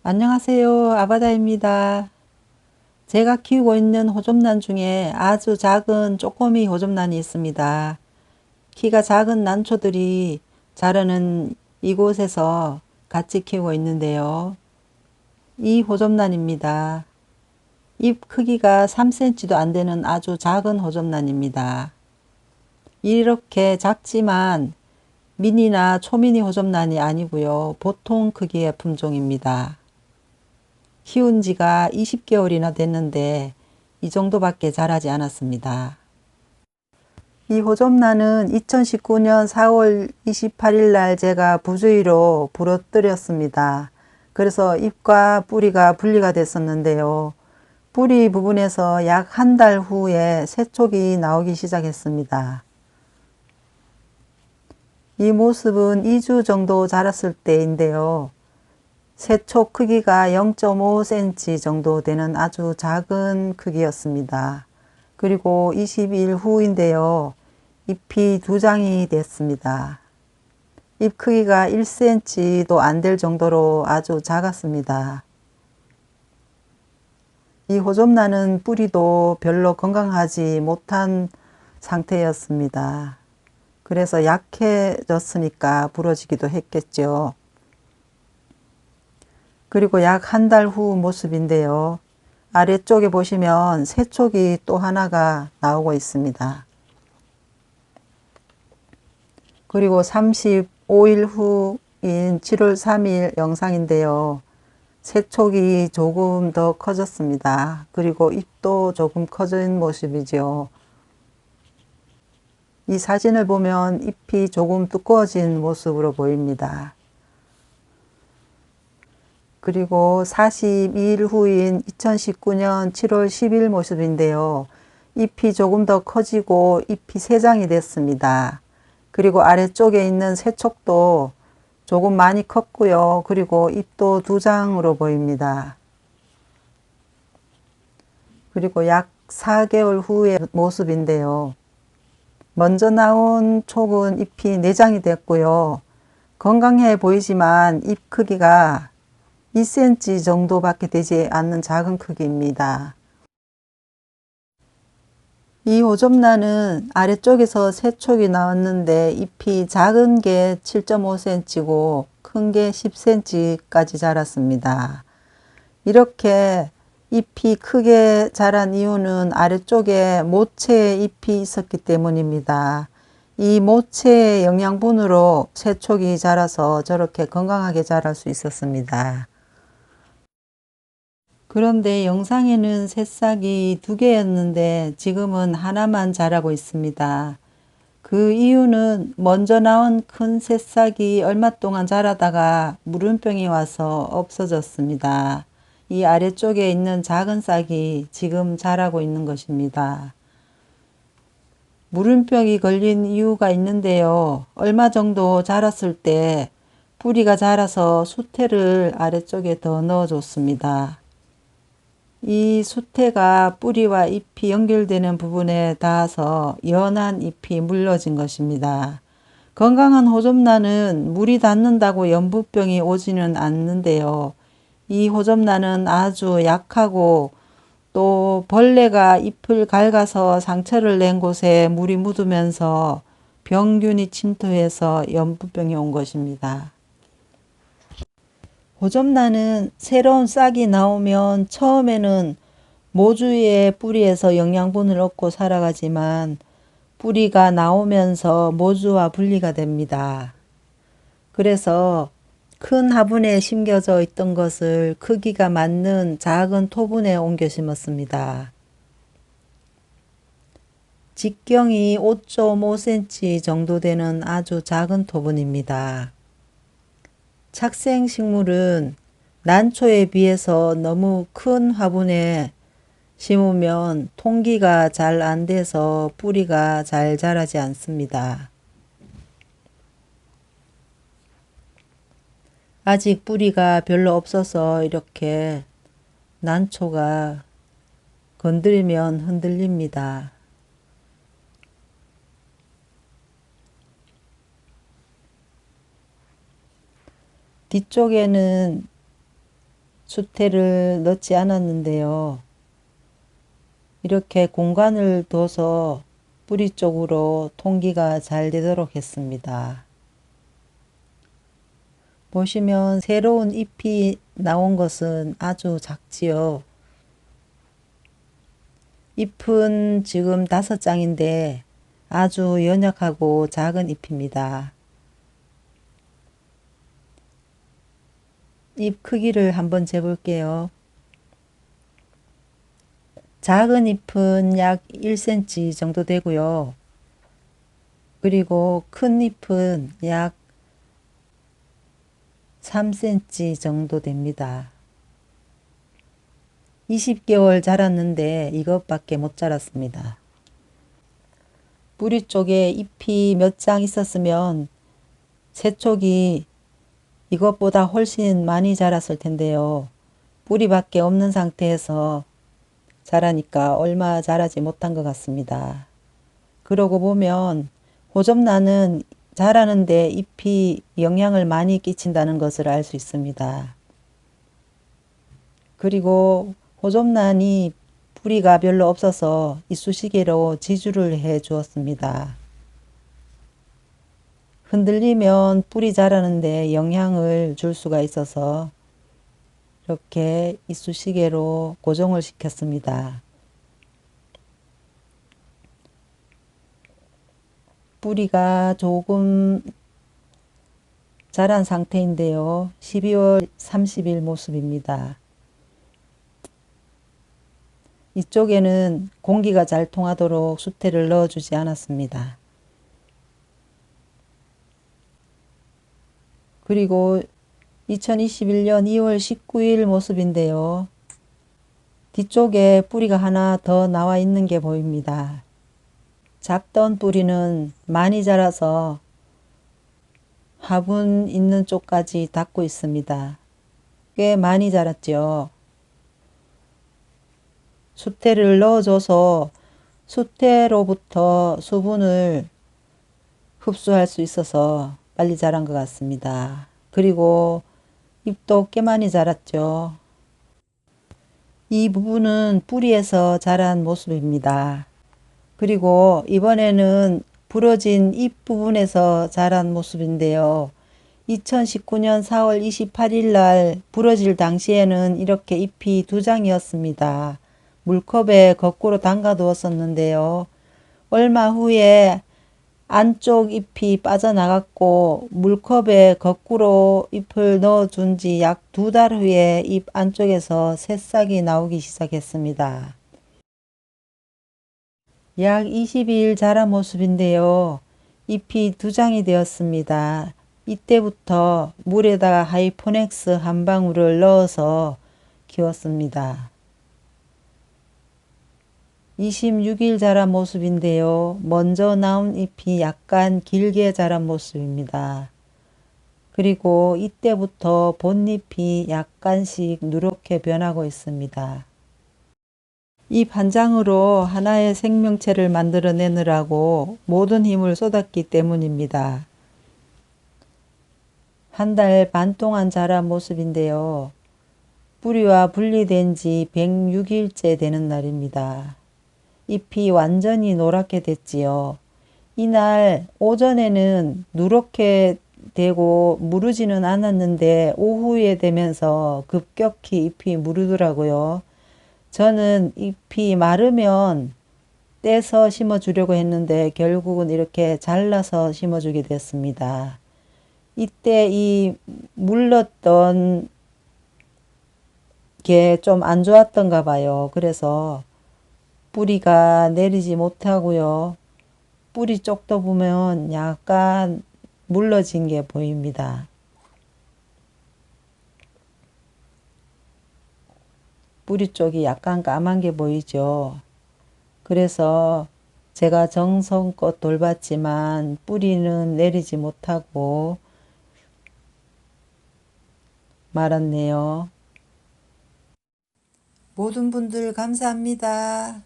안녕하세요. 아바다입니다. 제가 키우고 있는 호접란 중에 아주 작은 쪼꼬미 호접란이 있습니다. 키가 작은 난초들이 자라는 이곳에서 같이 키우고 있는데요. 이 호접란입니다. 잎 크기가 3cm도 안 되는 아주 작은 호접란입니다. 이렇게 작지만 미니나 초미니 호접란이 아니고요. 보통 크기의 품종입니다. 키운 지가 20개월이나 됐는데 이 정도밖에 자라지 않았습니다. 이 호접란은 2019년 4월 28일 날 제가 부주의로 부러뜨렸습니다. 그래서 잎과 뿌리가 분리가 됐었는데요. 뿌리 부분에서 약 한 달 후에 새촉이 나오기 시작했습니다. 이 모습은 2주 정도 자랐을 때인데요. 새촉 크기가 0.5cm 정도 되는 아주 작은 크기였습니다. 그리고 20일 후인데요. 잎이 2장이 됐습니다. 잎 크기가 1cm도 안 될 정도로 아주 작았습니다. 이 호접란은 뿌리도 별로 건강하지 못한 상태였습니다. 그래서 약해졌으니까 부러지기도 했겠죠. 그리고 약 한 달 후 모습인데요. 아래쪽에 보시면 새촉이 또 하나가 나오고 있습니다. 그리고 35일 후인 7월 3일 영상인데요. 새촉이 조금 더 커졌습니다. 그리고 잎도 조금 커진 모습이죠. 이 사진을 보면 잎이 조금 두꺼워진 모습으로 보입니다. 그리고 42일 후인 2019년 7월 10일 모습인데요. 잎이 조금 더 커지고 잎이 3장이 됐습니다. 그리고 아래쪽에 있는 새촉도 조금 많이 컸고요. 그리고 잎도 2장으로 보입니다. 그리고 약 4개월 후의 모습인데요. 먼저 나온 촉은 잎이 4장이 됐고요. 건강해 보이지만 잎 크기가 2cm 정도밖에 되지 않는 작은 크기입니다. 이 호접란은 아래쪽에서 새촉이 나왔는데 잎이 작은 게 7.5cm고 큰 게 10cm까지 자랐습니다. 이렇게 잎이 크게 자란 이유는 아래쪽에 모체에 잎이 있었기 때문입니다. 이 모체의 영양분으로 새촉이 자라서 저렇게 건강하게 자랄 수 있었습니다. 그런데 영상에는 새싹이 2개였는데 지금은 하나만 자라고 있습니다. 그 이유는 먼저 나온 큰 새싹이 얼마 동안 자라다가 물음병이 와서 없어졌습니다. 이 아래쪽에 있는 작은 싹이 지금 자라고 있는 것입니다. 물음병이 걸린 이유가 있는데요. 얼마 정도 자랐을 때 뿌리가 자라서 수태를 아래쪽에 더 넣어줬습니다. 이 수태가 뿌리와 잎이 연결되는 부분에 닿아서 연한 잎이 물러진 것입니다. 건강한 호접란은 물이 닿는다고 연부병이 오지는 않는데요. 이 호접란은 아주 약하고 또 벌레가 잎을 갉아서 상처를 낸 곳에 물이 묻으면서 병균이 침투해서 연부병이 온 것입니다. 호접란은 새로운 싹이 나오면 처음에는 모주의 뿌리에서 영양분을 얻고 살아가지만 뿌리가 나오면서 모주와 분리가 됩니다. 그래서 큰 화분에 심겨져 있던 것을 크기가 맞는 작은 토분에 옮겨 심었습니다. 직경이 5.5cm 정도 되는 아주 작은 토분입니다. 착생식물은 난초에 비해서 너무 큰 화분에 심으면 통기가 잘 안 돼서 뿌리가 잘 자라지 않습니다. 아직 뿌리가 별로 없어서 이렇게 난초가 건드리면 흔들립니다. 뒤쪽에는 수태를 넣지 않았는데요. 이렇게 공간을 둬서 뿌리 쪽으로 통기가 잘 되도록 했습니다. 보시면 새로운 잎이 나온 것은 아주 작지요. 잎은 지금 5장인데 아주 연약하고 작은 잎입니다. 잎 크기를 한번 재볼게요. 작은 잎은 약 1cm 정도 되고요. 그리고 큰 잎은 약 3cm 정도 됩니다. 20개월 자랐는데 이것밖에 못 자랐습니다. 뿌리 쪽에 잎이 몇 장 있었으면 새쪽이 이것보다 훨씬 많이 자랐을 텐데요. 뿌리밖에 없는 상태에서 자라니까 얼마 자라지 못한 것 같습니다. 그러고 보면 호접란은 자라는데 잎이 영향을 많이 끼친다는 것을 알 수 있습니다. 그리고 호접란이 뿌리가 별로 없어서 이쑤시개로 지주를 해 주었습니다. 흔들리면 뿌리 자라는데 영향을 줄 수가 있어서 이렇게 이쑤시개로 고정을 시켰습니다. 뿌리가 조금 자란 상태인데요. 12월 30일 모습입니다. 이쪽에는 공기가 잘 통하도록 수태를 넣어주지 않았습니다. 그리고 2021년 2월 19일 모습인데요. 뒤쪽에 뿌리가 하나 더 나와 있는 게 보입니다. 작던 뿌리는 많이 자라서 화분 있는 쪽까지 닿고 있습니다. 꽤 많이 자랐죠. 수태를 넣어줘서 수태로부터 수분을 흡수할 수 있어서 빨리 자란 것 같습니다. 그리고 잎도 꽤 많이 자랐죠. 이 부분은 뿌리에서 자란 모습입니다. 그리고 이번에는 부러진 잎 부분에서 자란 모습인데요. 2019년 4월 28일 날 부러질 당시에는 이렇게 잎이 2장이었습니다. 물컵에 거꾸로 담가 두었었는데요. 얼마 후에 안쪽 잎이 빠져나갔고 물컵에 거꾸로 잎을 넣어준 지 약 2달 후에 잎 안쪽에서 새싹이 나오기 시작했습니다. 약 22일 자란 모습인데요. 잎이 2장이 되었습니다. 이때부터 물에다가 하이포넥스 한 방울을 넣어서 키웠습니다. 26일 자란 모습인데요. 먼저 나온 잎이 약간 길게 자란 모습입니다. 그리고 이때부터 본잎이 약간씩 누렇게 변하고 있습니다. 잎 한 장으로 하나의 생명체를 만들어내느라고 모든 힘을 쏟았기 때문입니다. 1달 반 동안 자란 모습인데요. 뿌리와 분리된 지 106일째 되는 날입니다. 잎이 완전히 노랗게 됐지요. 이날 오전에는 누렇게 되고 무르지는 않았는데 오후에 되면서 급격히 잎이 무르더라고요. 저는 잎이 마르면 떼서 심어주려고 했는데 결국은 이렇게 잘라서 심어주게 됐습니다. 이때 이 물렀던 게 좀 안 좋았던가 봐요. 그래서 뿌리가 내리지 못하고요. 뿌리 쪽도 보면 약간 물러진 게 보입니다. 뿌리 쪽이 약간 까만 게 보이죠. 그래서 제가 정성껏 돌봤지만 뿌리는 내리지 못하고 말았네요. 모든 분들 감사합니다.